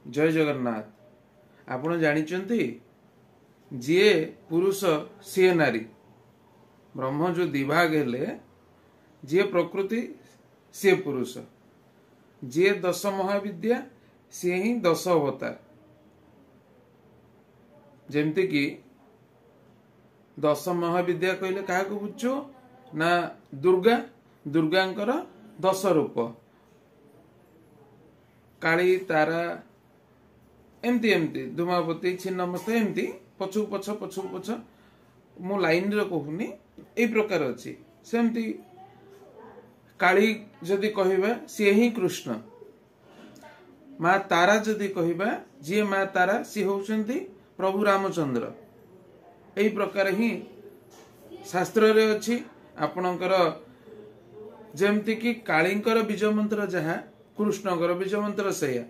जय जगन्नाथ। आपण जानिचंती जी पुरुष सी नारी ब्रह्म जो दिभाग हेले जी प्रकृति सी पुरुष जी 10 महाविद्या सी ही 10 अवतार। जेमती कि 10 महाविद्या कहले क्या बुझु ना दुर्गा दुर्गांकर 10 रूप काली तारा एमती एमती धूमावती छिन्नमस्ता एमती पछु पछ मु लाइन रे कहूनी ए प्रकार अच्छी सेमती काली जदि कहबा सी ही कृष्ण माँ तारा जदि कहबा जी माँ तारा सी होउचंती प्रभु रामचंद्र। एई प्रकार ही शास्त्र रे अछि आपणकर जेमती कि कालींकर बीज मंत्र जहा कृष्णकर बीज मंत्र सेया